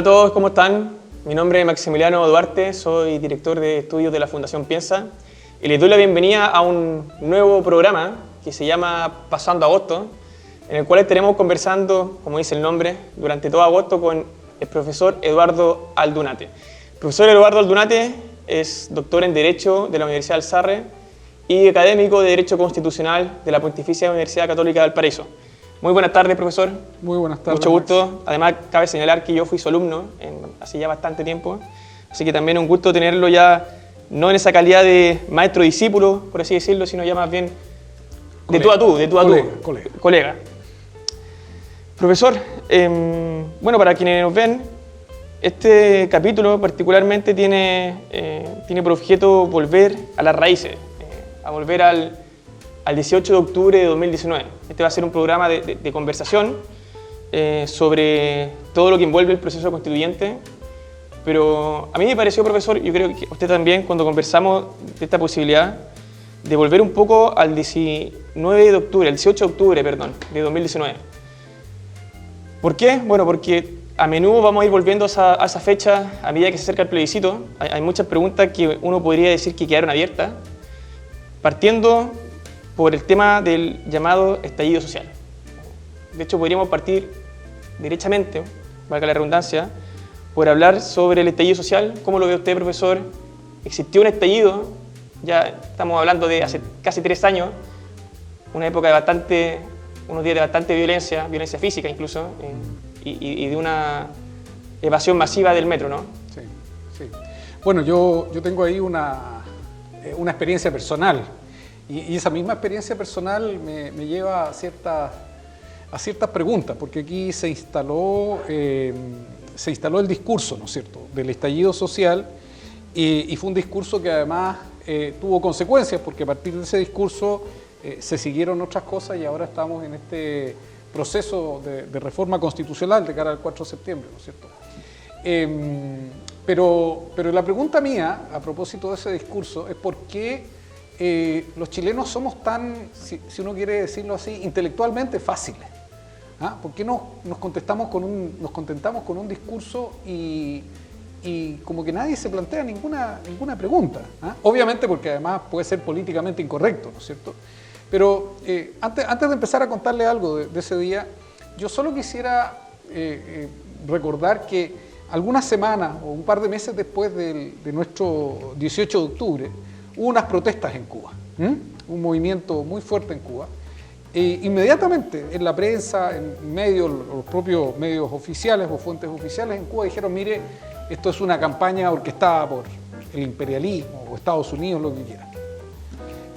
Hola a todos, ¿cómo están? Mi nombre es Maximiliano Duarte, soy director de estudios de la Fundación Piensa y les doy la bienvenida a un nuevo programa que se llama Pasando Agosto, en el cual estaremos conversando, como dice el nombre, durante todo agosto con el profesor Eduardo Aldunate. El profesor Eduardo Aldunate es doctor en Derecho de la Universidad del Sarre y académico de Derecho Constitucional de la Pontificia Universidad Católica de Valparaíso. Muy buenas tardes, profesor. Muy buenas tardes. Mucho gusto. Además, cabe señalar que yo fui su alumno hace ya bastante tiempo, así que también un gusto tenerlo ya, no en esa calidad de maestro-discípulo, por así decirlo, sino ya más bien de tú a tú, colega. Profesor, bueno, para quienes nos ven, este capítulo particularmente tiene por objeto volver a las raíces, a volver al 18 de octubre de 2019. Este va a ser un programa de conversación sobre todo lo que envuelve el proceso constituyente, pero a mí me pareció, profesor, yo creo que usted también, cuando conversamos de esta posibilidad, de volver un poco al 19 de octubre, el 18 de octubre, perdón, de 2019. ¿Por qué? Bueno, porque a menudo vamos a ir volviendo a esa fecha a medida que se acerca el plebiscito. Hay muchas preguntas que uno podría decir que quedaron abiertas, partiendo por el tema del llamado estallido social. De hecho, podríamos partir derechamente, valga la redundancia, por hablar sobre el estallido social. ¿Cómo lo ve usted, profesor? ¿Existió un estallido? Ya estamos hablando de hace casi 3 años, una época de unos días de bastante violencia física incluso, y de una evasión masiva del metro, ¿no? Sí, sí. Bueno, yo tengo ahí una experiencia personal. Y esa misma experiencia personal me lleva a ciertas preguntas, porque aquí se instaló el discurso, ¿no es cierto?, del estallido social, y fue un discurso que además tuvo consecuencias, porque a partir de ese discurso se siguieron otras cosas y ahora estamos en este proceso de reforma constitucional de cara al 4 de septiembre, ¿no es cierto? Pero la pregunta mía, a propósito de ese discurso, es por qué los chilenos somos tan, si uno quiere decirlo así, intelectualmente fáciles. ¿Ah? ¿Por qué nos contentamos con un discurso y como que nadie se plantea ninguna pregunta? ¿Ah? Obviamente porque además puede ser políticamente incorrecto, ¿no es cierto? Pero antes de empezar a contarle algo de ese día, yo solo quisiera recordar que algunas semanas o un par de meses después de nuestro 18 de octubre, hubo unas protestas en Cuba, un movimiento muy fuerte en Cuba. Inmediatamente en la prensa, en los propios medios oficiales o fuentes oficiales en Cuba dijeron, mire, esto es una campaña orquestada por el imperialismo o Estados Unidos, lo que quieran.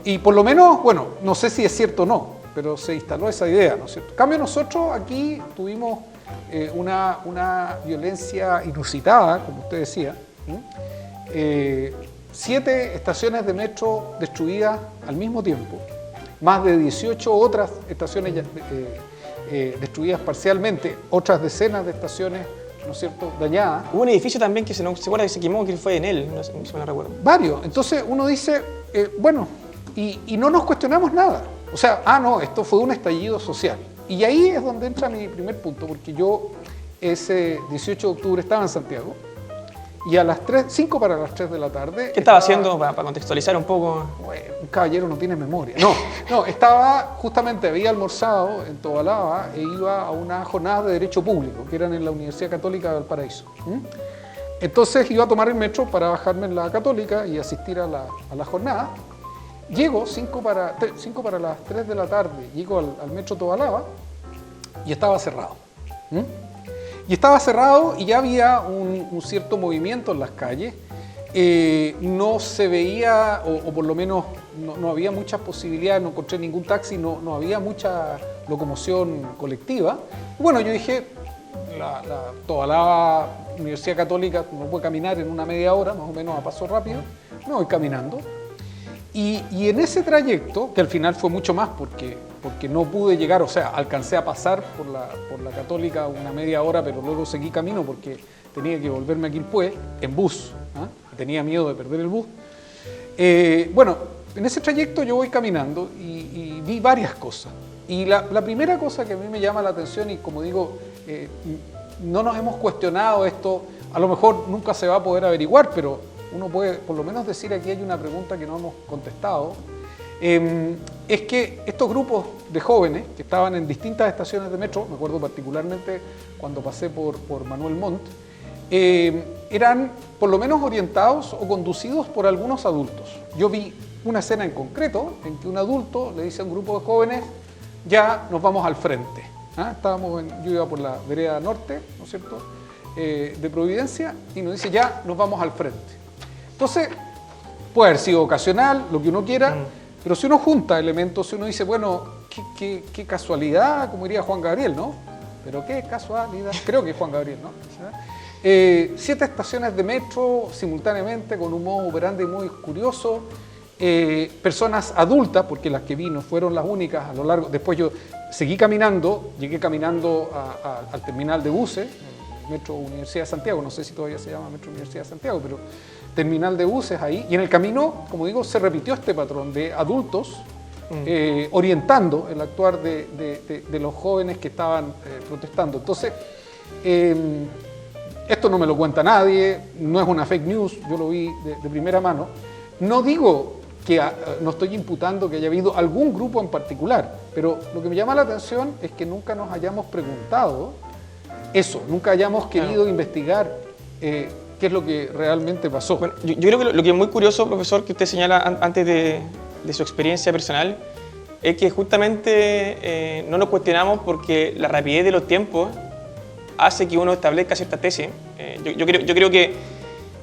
Y por lo menos, bueno, no sé si es cierto o no, pero se instaló esa idea, ¿no es cierto? En cambio nosotros aquí tuvimos una violencia inusitada, como usted decía, 7 estaciones de metro destruidas al mismo tiempo, más de 18 otras estaciones destruidas parcialmente, otras decenas de estaciones, ¿no es cierto?, dañadas. Hubo un edificio también que se quemó, que fue en él, no sé, si me recuerdo. Varios. Entonces uno dice, bueno, y no nos cuestionamos nada. O sea, no, esto fue un estallido social. Y ahí es donde entra mi primer punto, porque yo ese 18 de octubre estaba en Santiago, y a las 5 para las 3 de la tarde... ¿Qué estaba haciendo, para contextualizar un poco? Un caballero no tiene memoria. No, justamente había almorzado en Tobalaba e iba a una jornada de Derecho Público, que eran en la Universidad Católica de Valparaíso. Entonces iba a tomar el metro para bajarme en la Católica y asistir a la jornada. Llego 5 para las 3 de la tarde, llego al metro Tobalaba y estaba cerrado. Y estaba cerrado y ya había un cierto movimiento en las calles. No se veía, o por lo menos no había muchas posibilidades, no encontré ningún taxi, no había mucha locomoción colectiva. Y bueno, yo dije, Tobalaba, Universidad Católica, no puede caminar en una media hora, más o menos a paso rápido, me voy caminando. Y en ese trayecto, que al final fue mucho más porque no pude llegar, o sea, alcancé a pasar por la Católica una media hora, pero luego seguí camino porque tenía que volverme a Quilpué en bus, tenía miedo de perder el bus. Bueno, en ese trayecto yo voy caminando y vi varias cosas. Y la primera cosa que a mí me llama la atención y como digo, no nos hemos cuestionado esto. A lo mejor nunca se va a poder averiguar, pero uno puede por lo menos decir, aquí hay una pregunta que no hemos contestado. Es que estos grupos de jóvenes que estaban en distintas estaciones de metro, me acuerdo particularmente cuando pasé por Manuel Montt, eran por lo menos orientados o conducidos por algunos adultos. Yo vi una escena en concreto en que un adulto le dice a un grupo de jóvenes, ya nos vamos al frente. Yo iba por la vereda norte, ¿no es cierto?, de Providencia, y nos dice, ya nos vamos al frente. Entonces, puede haber sido ocasional, lo que uno quiera, pero si uno junta elementos, si uno dice, bueno, qué casualidad, como diría Juan Gabriel, ¿no? Pero qué casualidad, creo que es Juan Gabriel, ¿no? 7 estaciones de metro simultáneamente con un modo operandi muy curioso, personas adultas, porque las que vi no fueron las únicas a lo largo. Después yo seguí caminando, llegué caminando al terminal de buses, Metro Universidad de Santiago, no sé si todavía se llama Metro Universidad de Santiago, pero terminal de buses ahí, y en el camino, como digo, se repitió este patrón de adultos orientando el actuar de los jóvenes que estaban protestando. Entonces, esto no me lo cuenta nadie, no es una fake news, yo lo vi de primera mano. No digo que no estoy imputando que haya habido algún grupo en particular, pero lo que me llama la atención es que nunca nos hayamos preguntado eso, nunca hayamos querido investigar qué es lo que realmente pasó. Bueno, yo creo que lo que es muy curioso, profesor, que usted señala antes de su experiencia personal, es que justamente no nos cuestionamos porque la rapidez de los tiempos hace que uno establezca cierta tesis. Yo creo que,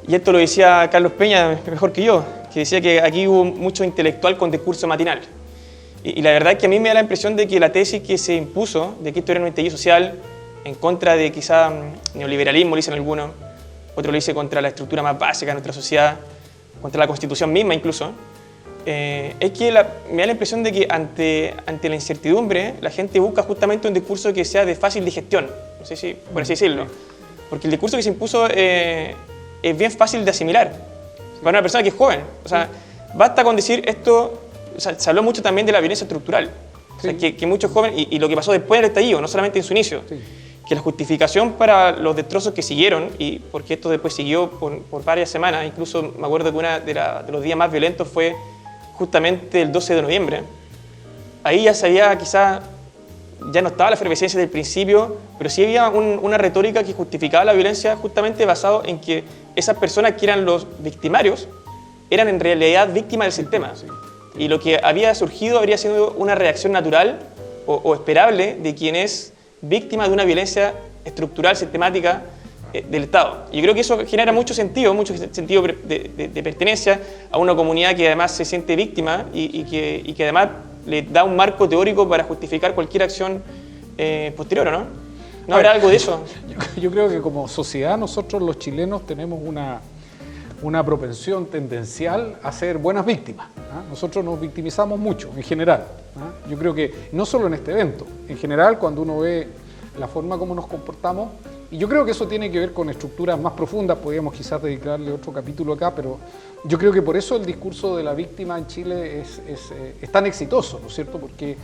y esto lo decía Carlos Peña mejor que yo, que decía que aquí hubo mucho intelectual con discurso matinal. Y la verdad es que a mí me da la impresión de que la tesis que se impuso, de que esto era un estallido social, en contra de quizá neoliberalismo, le dicen algunos, otro lo dice contra la estructura más básica de nuestra sociedad, contra la Constitución misma incluso, es que me da la impresión de que ante la incertidumbre la gente busca justamente un discurso que sea de fácil digestión, no sé si por así decirlo, porque el discurso que se impuso es bien fácil de asimilar para una persona que es joven. O sea, basta con decir esto. O sea, se habló mucho también de la violencia estructural, sí. O sea, que muchos jóvenes, y lo que pasó después del estallido, no solamente en su inicio, sí. Que la justificación para los destrozos que siguieron, y porque esto después siguió por varias semanas, incluso me acuerdo que uno de los días más violentos fue justamente el 12 de noviembre. Ahí ya se había quizá, ya no estaba la efervescencia del principio, pero sí había una retórica que justificaba la violencia justamente basado en que esas personas que eran los victimarios eran en realidad víctimas del sistema. Sí. Y lo que había surgido habría sido una reacción natural o esperable de quien es víctima de una violencia estructural, sistemática del Estado. Y yo creo que eso genera mucho sentido de pertenencia a una comunidad que además se siente víctima y que además le da un marco teórico para justificar cualquier acción posterior, ¿no? ¿No habrá algo de eso? Yo creo que como sociedad nosotros los chilenos tenemos una propensión tendencial a ser buenas víctimas. Nosotros nos victimizamos mucho, en general. Yo creo que no solo en este evento, en general cuando uno ve la forma como nos comportamos, y yo creo que eso tiene que ver con estructuras más profundas, podríamos quizás dedicarle otro capítulo acá, pero yo creo que por eso el discurso de la víctima en Chile es tan exitoso, ¿no es cierto? Porque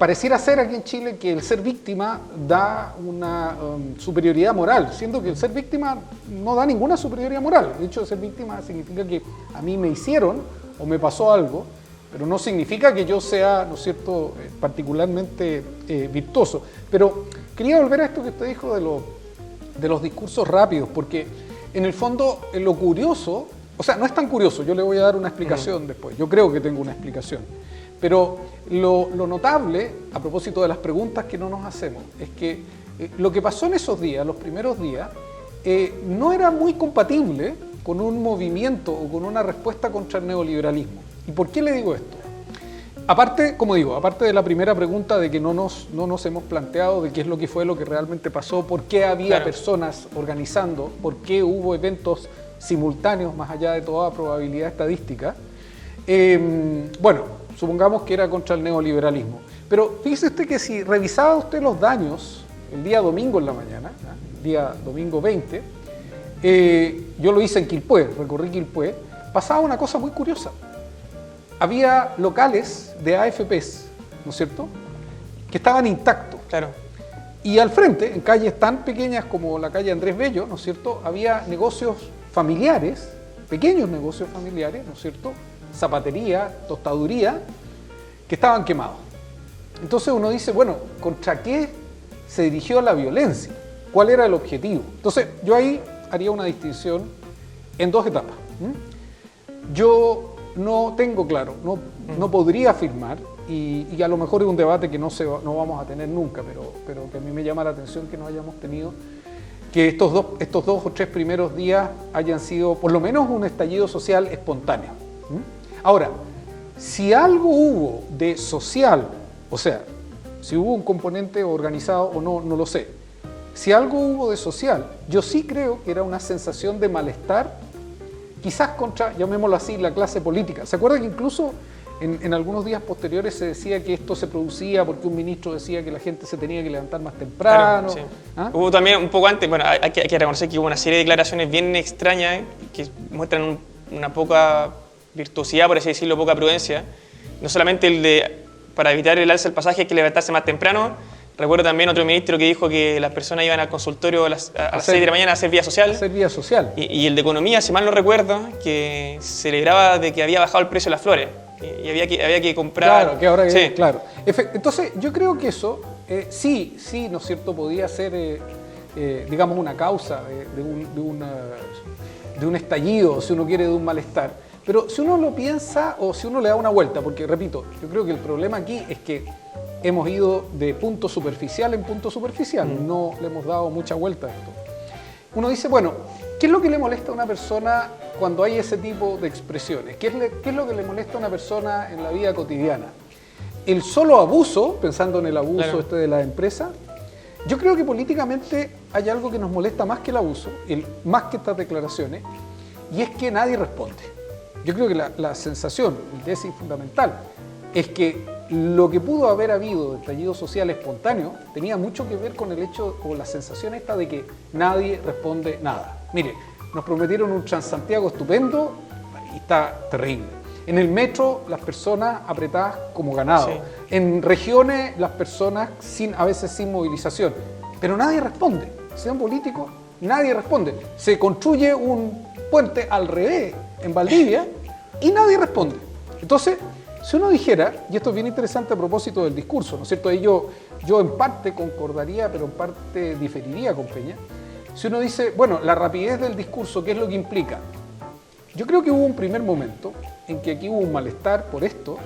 pareciera ser aquí en Chile que el ser víctima da una superioridad moral, siendo que el ser víctima no da ninguna superioridad moral. El hecho de ser víctima significa que a mí me hicieron o me pasó algo, pero no significa que yo sea, ¿no es cierto?, particularmente virtuoso. Pero quería volver a esto que usted dijo de los discursos rápidos, porque en el fondo lo curioso, o sea, no es tan curioso, yo le voy a dar una explicación después, yo creo que tengo una explicación. Pero lo notable, a propósito de las preguntas que no nos hacemos, es que lo que pasó en esos días, los primeros días, no era muy compatible con un movimiento o con una respuesta contra el neoliberalismo. ¿Y por qué le digo esto? Aparte, como digo, aparte de la primera pregunta de que no nos hemos planteado de qué es lo que fue lo que realmente pasó, por qué había personas organizando, por qué hubo eventos simultáneos más allá de toda probabilidad estadística, bueno, supongamos que era contra el neoliberalismo. Pero fíjese usted que si revisaba usted los daños el día domingo en la mañana, el día domingo 20, yo lo hice en Quilpué, recorrí Quilpué, pasaba una cosa muy curiosa. Había locales de AFPs, ¿no es cierto?, que estaban intactos. Claro. Y al frente, en calles tan pequeñas como la calle Andrés Bello, ¿no es cierto?, había negocios familiares, pequeños negocios familiares, ¿no es cierto?, zapatería, tostaduría, que estaban quemados. Entonces uno dice, bueno, ¿contra qué se dirigió la violencia? ¿Cuál era el objetivo? Entonces yo ahí haría una distinción en dos etapas. Yo no tengo claro, no podría afirmar, y a lo mejor es un debate que no vamos a tener nunca, pero que a mí me llama la atención que no hayamos tenido, que estos dos o tres primeros días hayan sido por lo menos un estallido social espontáneo. Ahora, si algo hubo de social, o sea, si hubo un componente organizado o no, no lo sé. Si algo hubo de social, yo sí creo que era una sensación de malestar, quizás contra, llamémoslo así, la clase política. ¿Se acuerda que incluso en algunos días posteriores se decía que esto se producía porque un ministro decía que la gente se tenía que levantar más temprano? Claro, sí. ¿Ah? Hubo también un poco antes, bueno, hay que reconocer que hubo una serie de declaraciones bien extrañas que muestran una poca virtuosidad, por así decirlo, poca prudencia. No solamente el de, para evitar el alza del pasaje, hay que levantarse más temprano. Recuerdo también otro ministro que dijo que las personas iban al consultorio a las 6 de la mañana a hacer vía social. Hacer vía social. Y el de economía, si mal no recuerdo, que celebraba de que había bajado el precio de las flores. Y había que comprar. Claro, que ahora sí. Claro. Entonces, yo creo que eso sí, ¿no es cierto?, podía ser, digamos, una causa de un estallido, si uno quiere, de un malestar. Pero si uno lo piensa o si uno le da una vuelta, porque repito, yo creo que el problema aquí es que hemos ido de punto superficial en punto superficial, no le hemos dado mucha vuelta a esto. Uno dice, bueno, ¿qué es lo que le molesta a una persona cuando hay ese tipo de expresiones? ¿Qué es lo que le molesta a una persona en la vida cotidiana? El solo abuso, pensando en el abuso claro, de la empresa, yo creo que políticamente hay algo que nos molesta más que el abuso, más que estas declaraciones, y es que nadie responde. Yo creo que la sensación, mi tesis fundamental, es que lo que pudo haber habido de estallido social espontáneo tenía mucho que ver con el hecho o la sensación esta de que nadie responde nada. Mire, nos prometieron un Transantiago estupendo y está terrible. En el metro, las personas apretadas como ganado. Sí. En regiones, las personas a veces sin movilización. Pero nadie responde. Sean políticos, nadie responde. Se construye un puente al revés en Valdivia y nadie responde. Entonces, si uno dijera, y esto es bien interesante a propósito del discurso, ¿no es cierto? Ahí yo en parte concordaría, pero en parte diferiría con Peña. Si uno dice, bueno, la rapidez del discurso, ¿qué es lo que implica? Yo creo que hubo un primer momento en que aquí hubo un malestar por esto,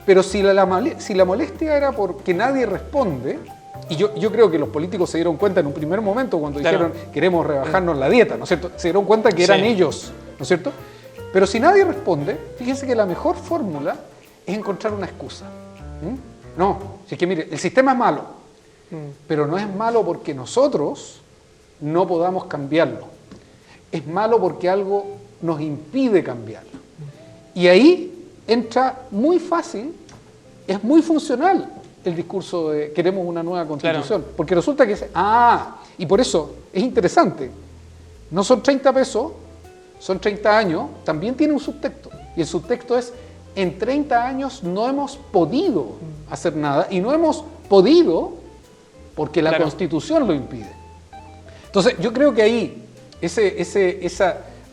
pero si la molestia era porque nadie responde, y yo creo que los políticos se dieron cuenta en un primer momento cuando dijeron queremos rebajarnos la dieta, ¿no es cierto? Se dieron cuenta que eran ellos, ¿no es cierto? Pero si nadie responde, fíjense que la mejor fórmula es encontrar una excusa. No, si es que mire, el sistema es malo, pero no es malo porque nosotros no podamos cambiarlo. Es malo porque algo nos impide cambiarlo. Y ahí entra muy fácil, es muy funcional el discurso de queremos una nueva constitución. Claro. Porque resulta que y por eso es interesante, no son 30 pesos, son 30 años, también tiene un subtexto. Y el subtexto es, en 30 años no hemos podido hacer nada, y no hemos podido porque la Constitución lo impide. Entonces, yo creo que ahí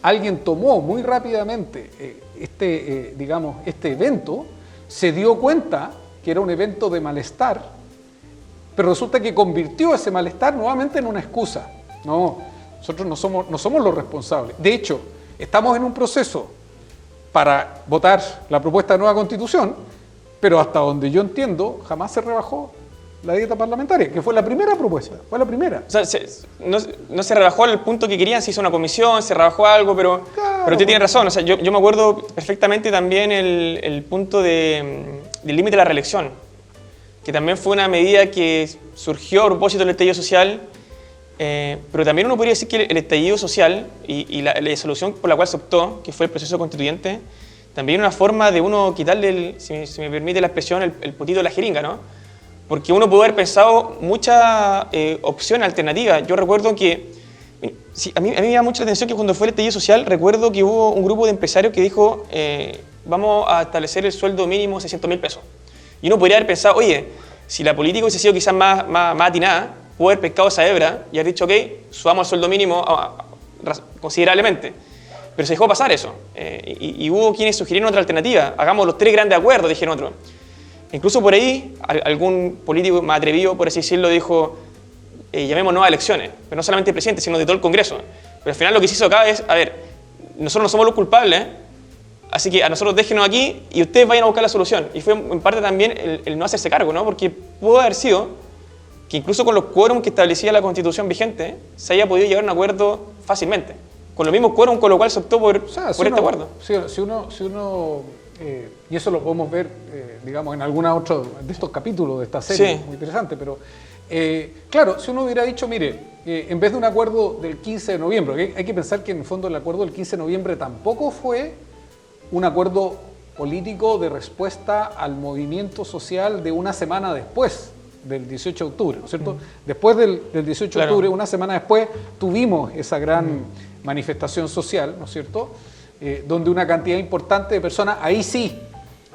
alguien tomó muy rápidamente este evento, se dio cuenta que era un evento de malestar, pero resulta que convirtió ese malestar nuevamente en una excusa. No, nosotros no somos los responsables. De hecho, estamos en un proceso para votar la propuesta de nueva Constitución, pero hasta donde yo entiendo, jamás se rebajó la dieta parlamentaria, que fue la primera propuesta, fue la primera. O sea, no se rebajó al punto que querían, se hizo una comisión, se rebajó algo, pero usted tiene razón. O sea, yo me acuerdo perfectamente también el punto del límite de la reelección, que también fue una medida que surgió a propósito del estallido social, pero también uno podría decir que el estallido social y la solución por la cual se optó, que fue el proceso constituyente, también una forma de uno quitarle, si me permite la expresión, el potito de la jeringa, ¿no? Porque uno pudo haber pensado muchas opciones alternativas. Yo recuerdo que, a mí me llama mucho la atención que cuando fue el estallido social, recuerdo que hubo un grupo de empresarios que dijo, vamos a establecer el sueldo mínimo 600.000 pesos. Y uno podría haber pensado, oye, si la política hubiese sido quizás más atinada, pudo haber pescado esa hebra y haber dicho, ok, subamos el sueldo mínimo considerablemente. Pero se dejó pasar eso. Y hubo quienes sugirieron otra alternativa. Hagamos los 3 grandes acuerdos, dijeron otros. Incluso por ahí, algún político más atrevido, por así decirlo, dijo, llamemos nuevas elecciones. Pero no solamente el presidente, sino de todo el Congreso. Pero al final lo que se hizo acá es, a ver, nosotros no somos los culpables, así que a nosotros déjenos aquí y ustedes vayan a buscar la solución. Y fue en parte también el no hacerse cargo, ¿no? Porque pudo haber sido que incluso con los quórums que establecía la Constitución vigente, se haya podido llegar a un acuerdo fácilmente. Con los mismos quórums con lo cual se optó por este acuerdo. Si uno y eso lo podemos ver, digamos, en alguna otra de estos capítulos de esta serie, muy interesante, pero claro, si uno hubiera dicho, mire, en vez de un acuerdo del 15 de noviembre, hay que pensar que en el fondo el acuerdo del 15 de noviembre tampoco fue un acuerdo político de respuesta al movimiento social de una semana después del 18 de octubre, ¿no es cierto? Después del 18 de octubre, una semana después, tuvimos esa gran manifestación social, ¿no es cierto?, donde una cantidad importante de personas, ahí sí,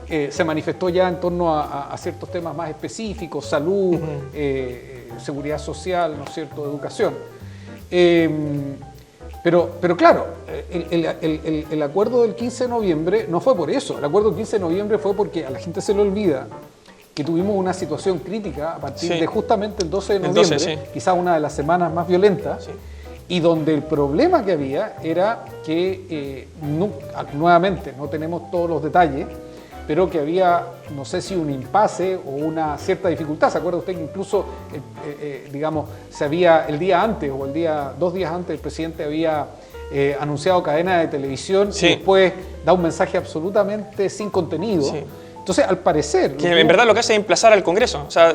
se manifestó ya en torno a ciertos temas más específicos, salud, seguridad social, ¿no es cierto?, educación. Pero claro, el acuerdo del 15 de noviembre no fue por eso. El acuerdo del 15 de noviembre fue porque a la gente se le olvida que tuvimos una situación crítica a partir de justamente el 12 de noviembre, quizás una de las semanas más violentas, y donde el problema que había era que, nuevamente, no tenemos todos los detalles, pero que había, no sé si un impasse o una cierta dificultad. ¿Se acuerda usted que incluso, digamos, se había el día antes o 2 días antes el presidente había anunciado cadena de televisión y después da un mensaje absolutamente sin contenido? Entonces, al parecer... Que en verdad lo que hace es emplazar al Congreso. O sea,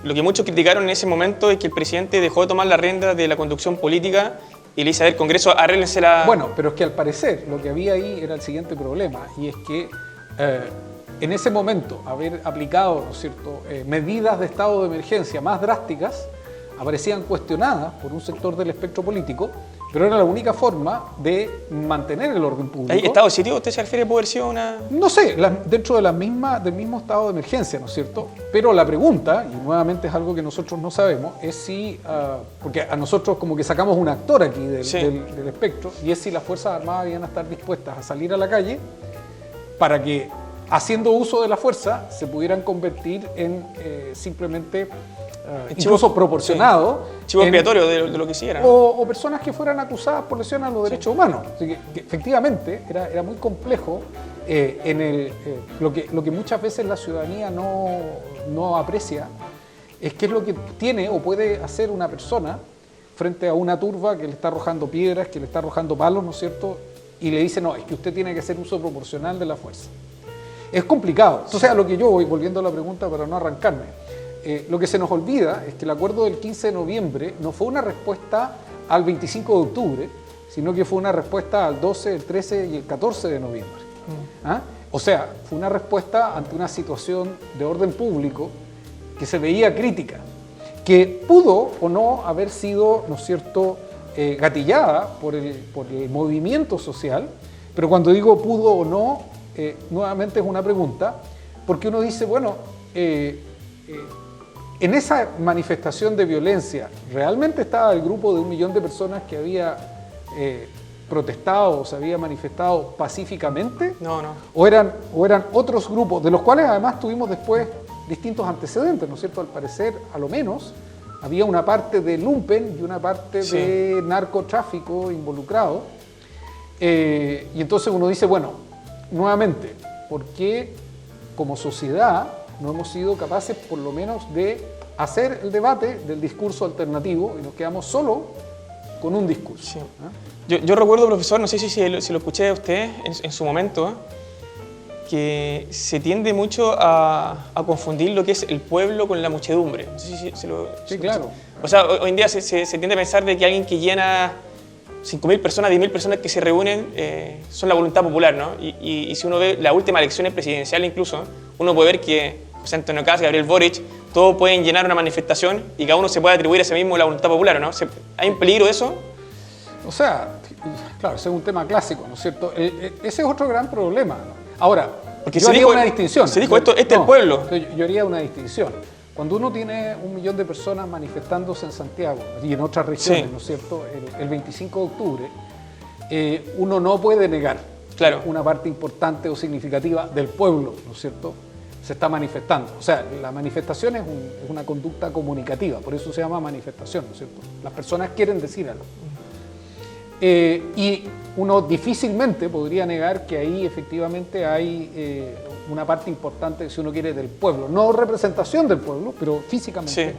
lo que muchos criticaron en ese momento es que el presidente dejó de tomar la rienda de la conducción política y le dice al Congreso, arréglense la... Bueno, pero es que al parecer lo que había ahí era el siguiente problema, y es que en ese momento haber aplicado, ¿no es cierto?, medidas de estado de emergencia más drásticas aparecían cuestionadas por un sector del espectro político, pero era la única forma de mantener el orden público. ¿Hay estado de sitio? ¿Usted se refiere a poder ser una...? No sé, dentro de del mismo estado de emergencia, ¿no es cierto? Pero la pregunta, y nuevamente es algo que nosotros no sabemos, es si, porque a nosotros como que sacamos un actor aquí del espectro, y es si las Fuerzas Armadas iban a estar dispuestas a salir a la calle para que, haciendo uso de la fuerza, se pudieran convertir en simplemente... incluso proporcionado. Chivo expiatorio de lo que hiciera. O personas que fueran acusadas por lesiones a los derechos humanos. Así que efectivamente era muy complejo lo que muchas veces la ciudadanía no aprecia, es qué es lo que tiene o puede hacer una persona frente a una turba que le está arrojando piedras, que le está arrojando palos, ¿no es cierto? Y le dice, no, es que usted tiene que hacer uso proporcional de la fuerza. Es complicado. Entonces, a lo que yo voy, volviendo a la pregunta para no arrancarme, lo que se nos olvida es que el acuerdo del 15 de noviembre no fue una respuesta al 25 de octubre, sino que fue una respuesta al 12, el 13 y el 14 de noviembre. O sea, fue una respuesta ante una situación de orden público que se veía crítica, que pudo o no haber sido, ¿no es cierto?, gatillada por el movimiento social, pero cuando digo pudo o no, nuevamente es una pregunta, porque uno dice, bueno, en esa manifestación de violencia, ¿realmente estaba el grupo de 1 millón de personas que había protestado o se había manifestado pacíficamente? No. ¿O eran otros grupos, de los cuales además tuvimos después distintos antecedentes, ¿no es cierto? Al parecer, a lo menos, había una parte de lumpen y una parte de narcotráfico involucrado. Y entonces uno dice, bueno, nuevamente, ¿por qué como sociedad no hemos sido capaces por lo menos de hacer el debate del discurso alternativo y nos quedamos solo con un discurso? Yo recuerdo, profesor, no sé si lo escuché a usted en su momento, que se tiende mucho a confundir lo que es el pueblo con la muchedumbre. No sé si claro. O sea, hoy en día se tiende a pensar de que alguien que llena 5.000 personas, 10.000 personas que se reúnen son la voluntad popular, ¿no? Y si uno ve las últimas elecciones presidenciales incluso, uno puede ver que José Antonio Kast, Gabriel Boric, todos pueden llenar una manifestación y cada uno se puede atribuir a sí mismo la voluntad popular, ¿no? ¿Hay un peligro de eso? O sea, claro, ese es un tema clásico, ¿no es cierto? Ese es otro gran problema, ¿no? Ahora, porque yo haría una distinción. Se dijo, este es el pueblo. Yo haría una distinción. cuando uno tiene 1 millón de personas manifestándose en Santiago y en otras regiones, Sí. ¿no es cierto?, el 25 de octubre, uno no puede negar Claro. una parte importante o significativa del pueblo, ¿no es cierto?, se está manifestando. O sea, la manifestación es una conducta comunicativa, por eso se llama manifestación, ¿no es cierto? Las personas quieren decir algo. Y uno difícilmente podría negar que ahí efectivamente hay una parte importante, si uno quiere, del pueblo. No representación del pueblo, pero físicamente. Sí.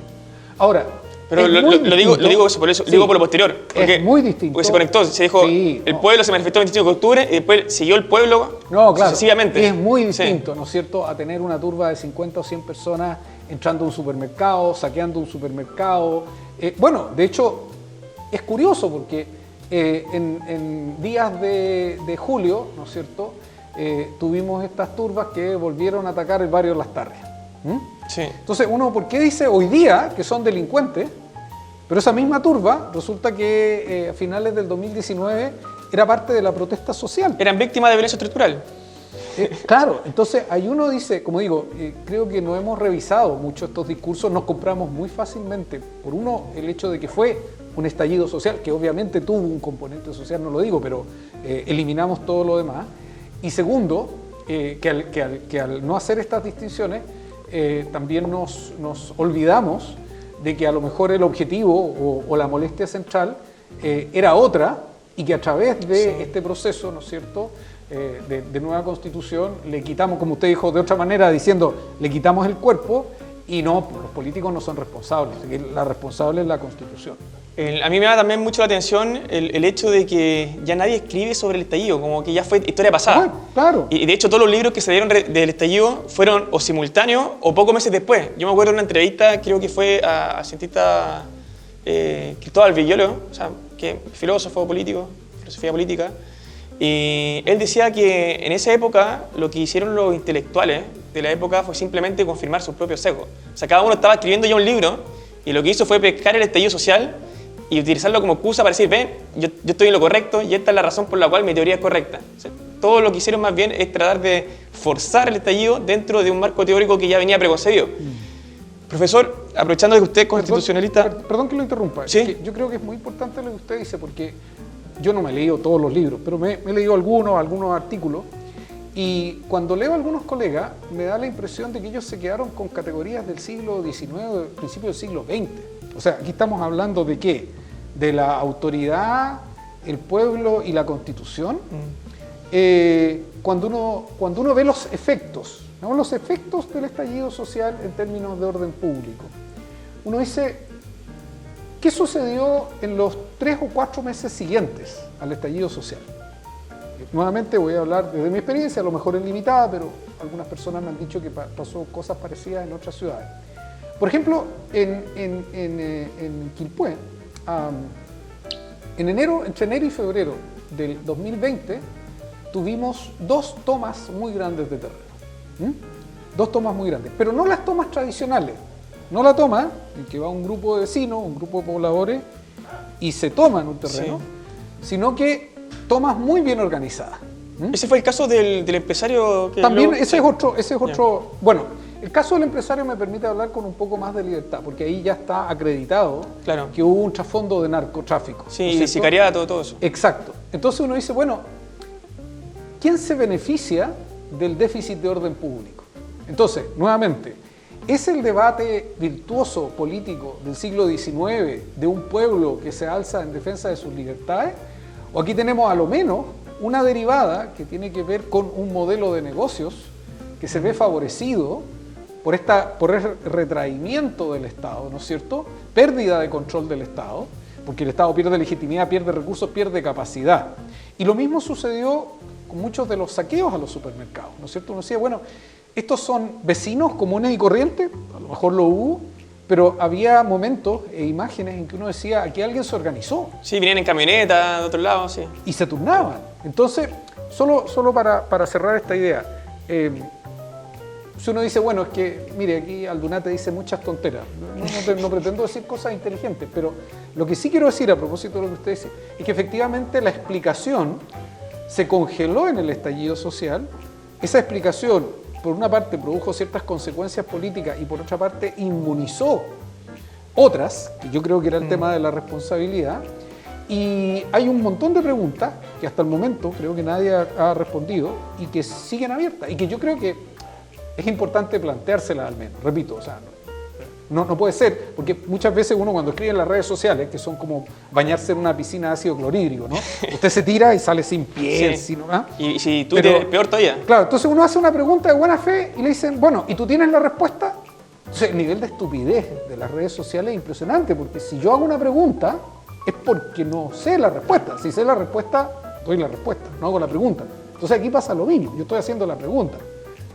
Ahora, Pero es lo muy digo distinto. por eso, Sí. digo por lo posterior. Es muy distinto. Porque se conectó, se dijo, Sí, el no. pueblo se manifestó el 25 de octubre y después siguió el pueblo No, claro. sucesivamente. Es muy Sí. distinto, ¿no es cierto?, a tener una turba de 50 o 100 personas entrando a un supermercado, saqueando un supermercado. Bueno, de hecho, es curioso porque en días de julio, ¿no es cierto?, tuvimos estas turbas que volvieron a atacar el barrio Las Tarrias. Sí. Entonces, uno, ¿por qué dice hoy día que son delincuentes? Pero esa misma turba resulta que a finales del 2019 era parte de la protesta social. Eran víctimas de violencia estructural. Claro, entonces ahí uno dice, como digo, creo que no hemos revisado mucho estos discursos, nos compramos muy fácilmente. Por uno, el hecho de que fue un estallido social, que obviamente tuvo un componente social, no lo digo, pero eliminamos todo lo demás. Y segundo, que al no hacer estas distinciones, también nos olvidamos de que a lo mejor el objetivo o la molestia central era otra y que a través de este proceso, ¿no es cierto?, de nueva constitución, le quitamos, como usted dijo de otra manera, diciendo, le quitamos el cuerpo y no, los políticos no son responsables, la responsable es la constitución. A mí me da también mucho la atención el hecho de que ya nadie escribe sobre el estallido, como que ya fue historia pasada. Bueno, claro. Y de hecho todos los libros que se dieron del estallido fueron o simultáneos o pocos meses después. Yo me acuerdo de una entrevista, creo que fue al cientista Cristóbal Villolo, o sea, que filósofo político, filosofía política, y él decía que en esa época lo que hicieron los intelectuales de la época fue simplemente confirmar sus propios sesgos. O sea, cada uno estaba escribiendo ya un libro y lo que hizo fue pescar el estallido social y utilizarlo como excusa para decir, ven, yo estoy en lo correcto y esta es la razón por la cual mi teoría es correcta. O sea, todo lo que hicieron más bien es tratar de forzar el estallido dentro de un marco teórico que ya venía preconcebido. Profesor, aprovechando de que usted es constitucionalista... Perdón que lo interrumpa. ¿Sí? Es que yo creo que es muy importante lo que usted dice, porque yo no me he leído todos los libros, pero me he leído algunos artículos, y cuando leo a algunos colegas, me da la impresión de que ellos se quedaron con categorías del siglo XIX, principio del siglo XX. O sea, aquí estamos hablando de ¿qué? De la autoridad, el pueblo y la Constitución. Cuando uno ve los efectos, ¿no?, los efectos del estallido social en términos de orden público, uno dice, ¿qué sucedió en los 3 o 4 meses siguientes al estallido social? Nuevamente voy a hablar desde mi experiencia, a lo mejor es limitada, pero algunas personas me han dicho que pasó cosas parecidas en otras ciudades. Por ejemplo, en Quilpué, entre enero y febrero del 2020, tuvimos 2 tomas muy grandes de terreno. 2 tomas muy grandes, pero no las tomas tradicionales. No la toma en que va un grupo de vecinos, un grupo de pobladores, y se toman un terreno, sino que tomas muy bien organizadas. Ese fue el caso del empresario que... También luego- ese es otro. Bueno, el caso del empresario me permite hablar con un poco más de libertad, porque ahí ya está acreditado Claro. que hubo un trasfondo de narcotráfico. Sí, ¿no es y de cierto? sicariato, todo eso. Exacto. Entonces uno dice, bueno, ¿quién se beneficia del déficit de orden público? Entonces, nuevamente, ¿es el debate virtuoso político del siglo XIX de un pueblo que se alza en defensa de sus libertades? ¿O aquí tenemos a lo menos una derivada que tiene que ver con un modelo de negocios que se ve favorecido por el retraimiento del Estado, ¿no es cierto? Pérdida de control del Estado, porque el Estado pierde legitimidad, pierde recursos, pierde capacidad. Y lo mismo sucedió con muchos de los saqueos a los supermercados, ¿no es cierto? Uno decía, bueno, estos son vecinos comunes y corrientes, a lo mejor lo hubo, pero había momentos e imágenes en que uno decía, aquí alguien se organizó Sí, venían en camioneta de otro lado, sí. y se turnaban. Entonces, solo para cerrar esta idea, si uno dice, bueno, es que, mire, aquí Aldunate dice muchas tonteras, no pretendo decir cosas inteligentes, pero lo que sí quiero decir a propósito de lo que usted dice, es que efectivamente la explicación se congeló en el estallido social. Esa explicación por una parte produjo ciertas consecuencias políticas y por otra parte inmunizó otras, que yo creo que era el tema de la responsabilidad. Y hay un montón de preguntas que hasta el momento creo que nadie ha respondido y que siguen abiertas y que yo creo que es importante planteárselas al menos. Repito, o sea, no puede ser, porque muchas veces uno cuando escribe en las redes sociales, que son como bañarse en una piscina de ácido clorhídrico, ¿no? Usted se tira y sale sin piel, Sí. ¿no? Y si Twitter, peor todavía. Claro, entonces uno hace una pregunta de buena fe y le dicen, bueno, ¿y tú tienes la respuesta? Entonces el nivel de estupidez de las redes sociales es impresionante, porque si yo hago una pregunta es porque no sé la respuesta. Si sé la respuesta, doy la respuesta, no hago la pregunta. Entonces aquí pasa lo mismo, yo estoy haciendo la pregunta.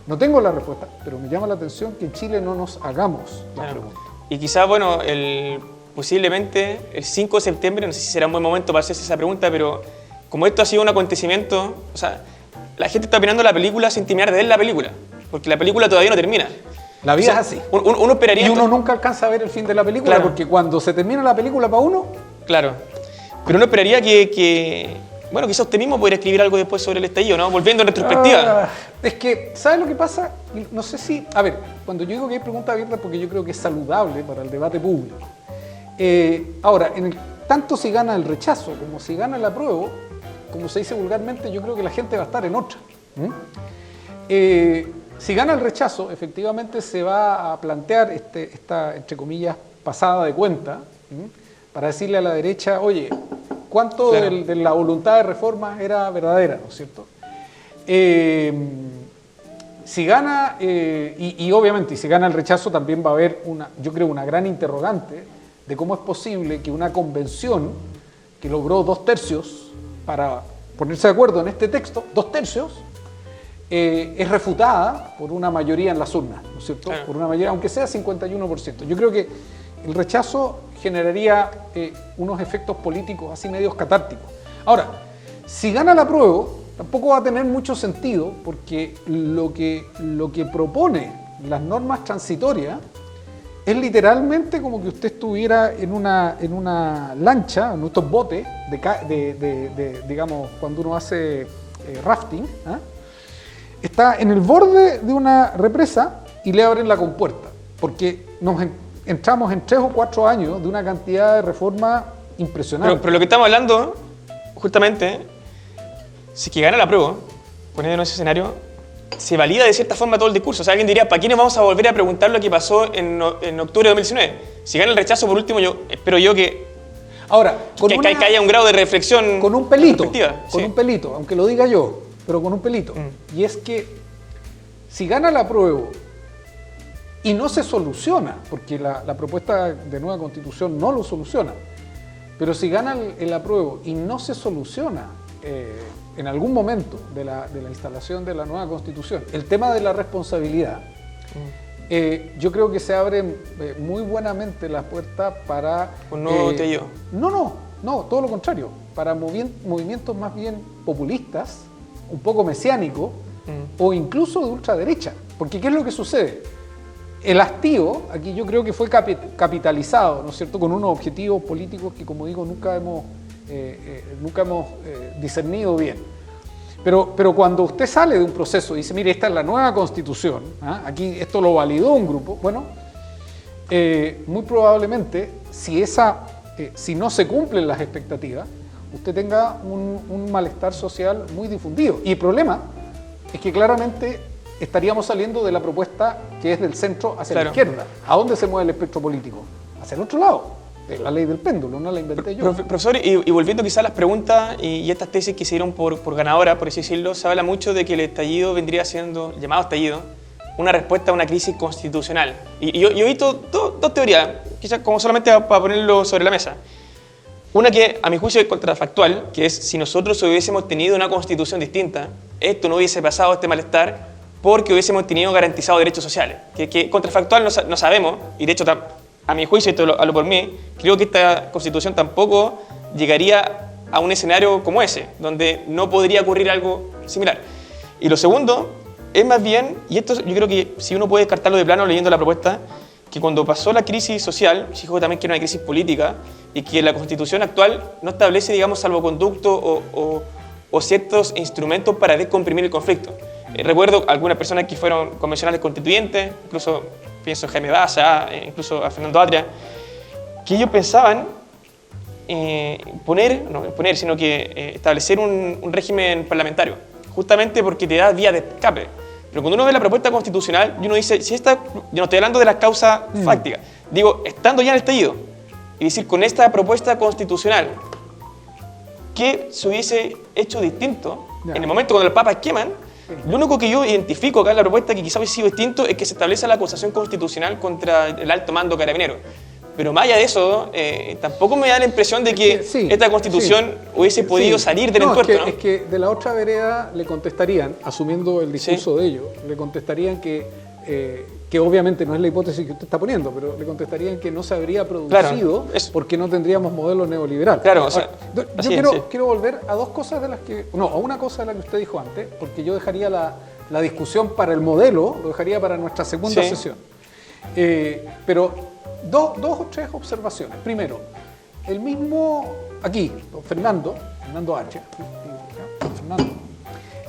No tengo la respuesta, pero me llama la atención que en Chile no nos hagamos la pregunta. Y quizás, bueno, posiblemente el 5 de septiembre, no sé si será un buen momento para hacerse esa pregunta, pero como esto ha sido un acontecimiento, o sea, la gente está opinando la película sin terminar de ver la película, porque la película todavía no termina. La vida O sea, es así. Uno esperaría... Y uno nunca alcanza a ver el fin de la película, Claro. porque cuando se termina la película para uno... Claro. Pero uno esperaría que bueno, quizás usted mismo podría escribir algo después sobre el estallido, ¿no? Volviendo en retrospectiva. Es que, ¿sabes lo que pasa? No sé si... A ver, cuando yo digo que hay preguntas abiertas, porque yo creo que es saludable para el debate público. Ahora, tanto si gana el rechazo como si gana el apruebo, como se dice vulgarmente, yo creo que la gente va a estar en otra. Si gana el rechazo, efectivamente se va a plantear esta, entre comillas, pasada de cuenta, para decirle a la derecha, oye, ¿cuánto Claro. de la voluntad de reforma era verdadera, ¿no es cierto? Si gana, y obviamente si gana el rechazo también va a haber, yo creo, una gran interrogante de cómo es posible que una convención que logró 2/3 para ponerse de acuerdo en este texto, 2/3, es refutada por una mayoría en las urnas, ¿no es cierto? Claro. Por una mayoría, aunque sea 51%. Yo creo que el rechazo generaría unos efectos políticos así medios catárticos. Ahora, si gana el apruebo, tampoco va a tener mucho sentido, porque lo que propone las normas transitorias es literalmente como que usted estuviera en una lancha, en estos botes, digamos, cuando uno hace rafting, ¿ah? Está en el borde de una represa y le abren la compuerta, porque entramos en 3 o 4 años de una cantidad de reformas impresionante. Pero lo que estamos hablando, justamente, si que gana la prueba, poniendo en ese escenario, se valida de cierta forma todo el discurso. O sea, alguien diría, ¿para qué nos vamos a volver a preguntar lo que pasó en octubre de 2019? Si gana el rechazo, por último, espero yo que Ahora, que haya un grado de reflexión. con un pelito, sí. un pelito, aunque lo diga yo, pero con un pelito. Y es que si gana la apruebo y no se soluciona, porque la propuesta de nueva constitución no lo soluciona, pero si gana el apruebo y no se soluciona en algún momento de la instalación de la nueva constitución el tema de la responsabilidad, yo creo que se abren muy buenamente las puertas para... Un nuevo TIO. No, todo lo contrario, para movimientos más bien populistas, un poco mesiánicos, o incluso de ultraderecha. Porque ¿qué es lo que sucede? El hastío, aquí yo creo que fue capitalizado, ¿no es cierto?, con unos objetivos políticos que, como digo, nunca hemos discernido bien. Pero cuando usted sale de un proceso y dice, mire, esta es la nueva constitución, aquí esto lo validó un grupo, bueno, muy probablemente, si no se cumplen las expectativas, usted tenga un malestar social muy difundido. Y el problema es que claramente estaríamos saliendo de la propuesta que es del centro hacia la izquierda. ¿A dónde se mueve el espectro político? Hacia el otro lado. La ley del péndulo, no la inventé yo. Profesor, y volviendo quizás a las preguntas y estas tesis que se dieron por ganadora, por así decirlo, se habla mucho de que el estallido vendría siendo, el llamado estallido, una respuesta a una crisis constitucional. Y yo he visto dos teorías, quizás como solamente para ponerlo sobre la mesa. Una que a mi juicio es contrafactual, que es si nosotros hubiésemos tenido una constitución distinta, esto no hubiese pasado, este malestar, porque hubiésemos tenido garantizados derechos sociales. Que contrafactual no sabemos, y de hecho a mi juicio, esto hablo por mí, creo que esta constitución tampoco llegaría a un escenario como ese, donde no podría ocurrir algo similar. Y lo segundo es más bien, y esto yo creo que si uno puede descartarlo de plano leyendo la propuesta, que cuando pasó la crisis social, se dijo también que era una crisis política, y que la constitución actual no establece, digamos, salvoconducto o ciertos instrumentos para descomprimir el conflicto. Recuerdo algunas personas que fueron convencionales constituyentes, incluso pienso en Jaime Baza, incluso a Fernando Atria, que ellos pensaban sino que establecer un régimen parlamentario, justamente porque te da vía de escape. Pero cuando uno ve la propuesta constitucional, y uno dice, yo no estoy hablando de las causas fácticas, digo, estando ya en el estallido, y decir, con esta propuesta constitucional, ¿qué se hubiese hecho distinto en el momento cuando los papas queman? Lo único que yo identifico acá en la propuesta que quizás hubiese sido distinto es que se establece la acusación constitucional contra el alto mando carabinero. Pero más allá de eso, tampoco me da la impresión de que esta constitución hubiese podido salir del entuerto, ¿no? Es que de la otra vereda le contestarían, asumiendo el discurso de ellos, le contestarían que obviamente no es la hipótesis que usted está poniendo, pero le contestarían que no se habría producido porque no tendríamos modelo neoliberal. Claro, o sea, yo quiero volver a dos cosas de las que... No, a una cosa de la que usted dijo antes, porque yo dejaría la discusión para el modelo, lo dejaría para nuestra segunda sesión. Pero dos o tres observaciones. Primero, el mismo... Aquí, Fernando H.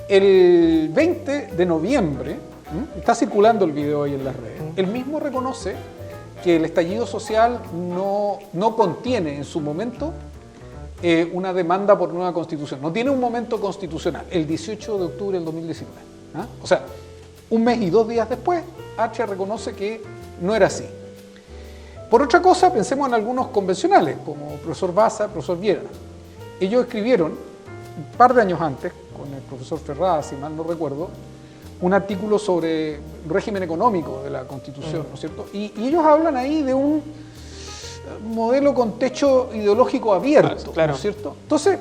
El 20 de noviembre, está circulando el video hoy en las redes, él mismo reconoce que el estallido social no contiene en su momento una demanda por nueva constitución. No tiene un momento constitucional, el 18 de octubre del 2019. O sea, un mes y 2 días después, H reconoce que no era así. Por otra cosa, pensemos en algunos convencionales, como el profesor Baza, el profesor Viera. Ellos escribieron, un par de años antes, con el profesor Ferrada, si mal no recuerdo, un artículo sobre régimen económico de la Constitución, ¿no es cierto? Y ellos hablan ahí de un modelo con techo ideológico abierto, claro. ¿no es cierto? Entonces,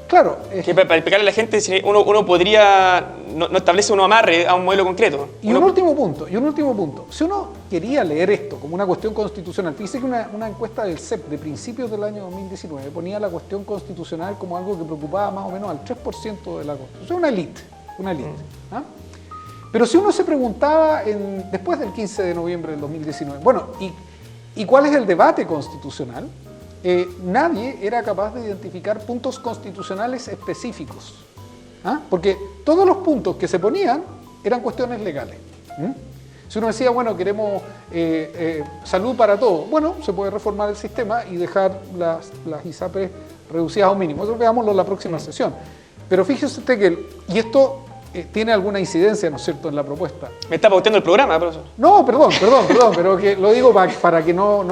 claro... que para explicarle a la gente, uno podría, no establece un amarre a un modelo concreto. Y un último punto. Si uno quería leer esto como una cuestión constitucional, fíjese que una encuesta del CEP de principios del año 2019 ponía la cuestión constitucional como algo que preocupaba más o menos al 3% de la Constitución. Una élite. ¿Ah? Pero si uno se preguntaba después del 15 de noviembre del 2019, bueno, ¿y cuál es el debate constitucional? Nadie era capaz de identificar puntos constitucionales específicos. Porque todos los puntos que se ponían eran cuestiones legales. Si uno decía, bueno, queremos salud para todos, bueno, se puede reformar el sistema y dejar las ISAPRES reducidas a un mínimo. Eso veámoslo en la próxima sesión. Pero fíjese usted y esto tiene alguna incidencia, ¿no es cierto?, en la propuesta. ¿Me está pauteando el programa, profesor? No, perdón, pero que lo digo para que no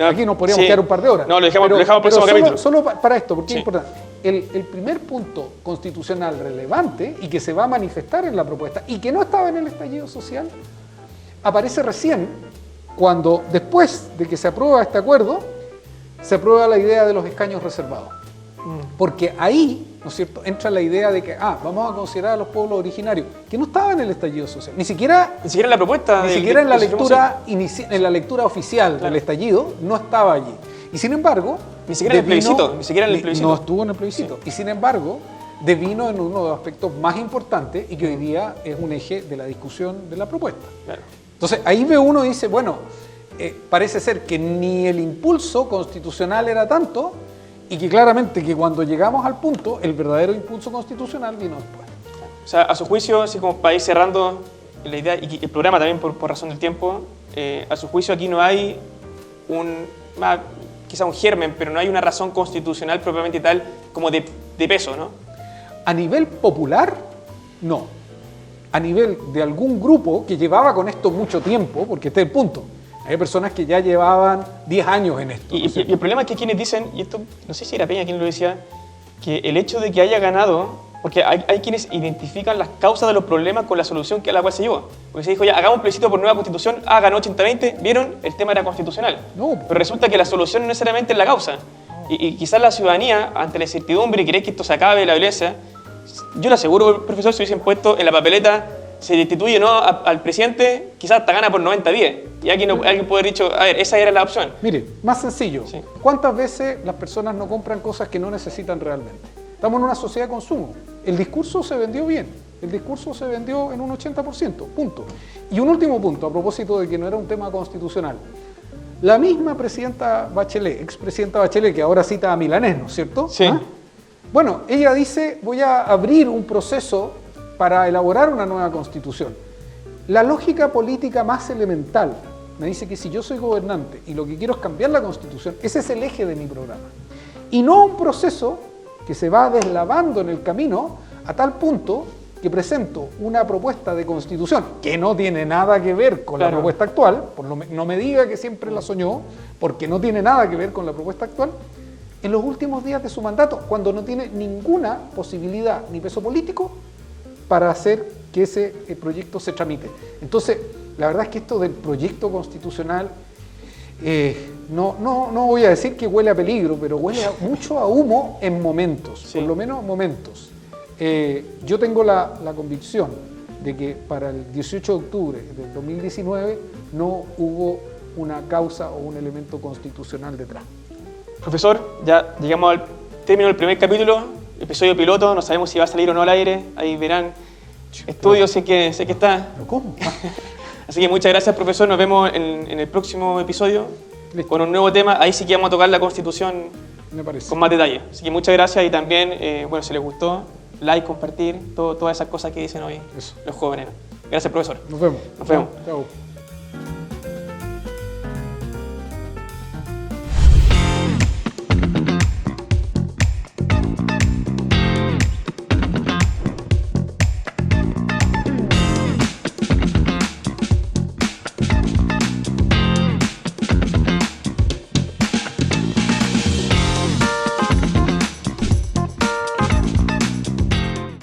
aquí nos podríamos quedar un par de horas. No, lo dejamos para el próximo capítulo. Solo para esto, porque es importante. El primer punto constitucional relevante y que se va a manifestar en la propuesta y que no estaba en el estallido social, aparece recién cuando, después de que se aprueba este acuerdo, se aprueba la idea de los escaños reservados. Porque ahí, ¿no es cierto?, entra la idea de que vamos a considerar a los pueblos originarios, que no estaban en el estallido social, ni siquiera en la propuesta, ni siquiera en la lectura oficial del estallido, no estaba allí. Y sin embargo, ni siquiera en el plebiscito, no estuvo en el plebiscito. Y sin embargo, devino en uno de los aspectos más importantes y que hoy día es un eje de la discusión de la propuesta. Claro. Entonces, ahí ve uno y dice, bueno, parece ser que ni el impulso constitucional era tanto, y que claramente que cuando llegamos al punto, el verdadero impulso constitucional vino después. O sea, a su juicio, así como para ir cerrando la idea, y el programa también por razón del tiempo, a su juicio aquí no hay quizá un germen, pero no hay una razón constitucional propiamente tal como de peso, ¿no? A nivel popular, no. A nivel de algún grupo que llevaba con esto mucho tiempo, porque este es el punto. Hay personas que ya llevaban 10 años en esto. Y el problema es que quienes dicen, y esto no sé si era Peña quien lo decía, que el hecho de que haya ganado, porque hay quienes identifican las causas de los problemas con la solución a la cual se llegó. Porque se dijo, ya, hagamos un plebiscito por nueva constitución, ganó 80-20, ¿vieron? El tema era constitucional. No. Pero resulta que la solución no necesariamente es la causa. Y quizás la ciudadanía, ante la incertidumbre y querer que esto se acabe, la violencia, yo le aseguro, profesor, si hubiesen puesto en la papeleta, se destituye o no al presidente, quizás hasta gana por 90-10. Y alguien puede haber dicho, a ver, esa era la opción. Mire, más sencillo. Sí. ¿Cuántas veces las personas no compran cosas que no necesitan realmente? Estamos en una sociedad de consumo. El discurso se vendió bien. El discurso se vendió en un 80%, punto. Y un último punto, a propósito de que no era un tema constitucional. La misma presidenta Bachelet, expresidenta Bachelet, que ahora cita a Milanés, ¿no es cierto? Sí. Bueno, ella dice, voy a abrir un proceso para elaborar una nueva constitución. La lógica política más elemental me dice que si yo soy gobernante y lo que quiero es cambiar la constitución, ese es el eje de mi programa. Y no un proceso que se va deslavando en el camino a tal punto que presento una propuesta de constitución que no tiene nada que ver con la propuesta actual, no me diga que siempre la soñó, porque no tiene nada que ver con la propuesta actual, en los últimos días de su mandato, cuando no tiene ninguna posibilidad ni peso político para hacer que ese proyecto se tramite. Entonces, la verdad es que esto del proyecto constitucional, no voy a decir que huele a peligro, pero huele mucho a humo en momentos, por lo menos momentos. Yo tengo la convicción de que para el 18 de octubre del 2019 no hubo una causa o un elemento constitucional detrás. Profesor, ya llegamos al término del primer capítulo, episodio piloto, no sabemos si va a salir o no al aire, ahí verán estudios, sé que está. ¿Pero cómo? Así que muchas gracias, profesor, nos vemos en el próximo episodio. Listo. Con un nuevo tema, ahí sí que vamos a tocar la Constitución con más detalle. Así que muchas gracias y también, bueno, si les gustó, like, compartir, todas esas cosas que dicen hoy los jóvenes. Gracias, profesor. Nos vemos. Nos vemos. Chao.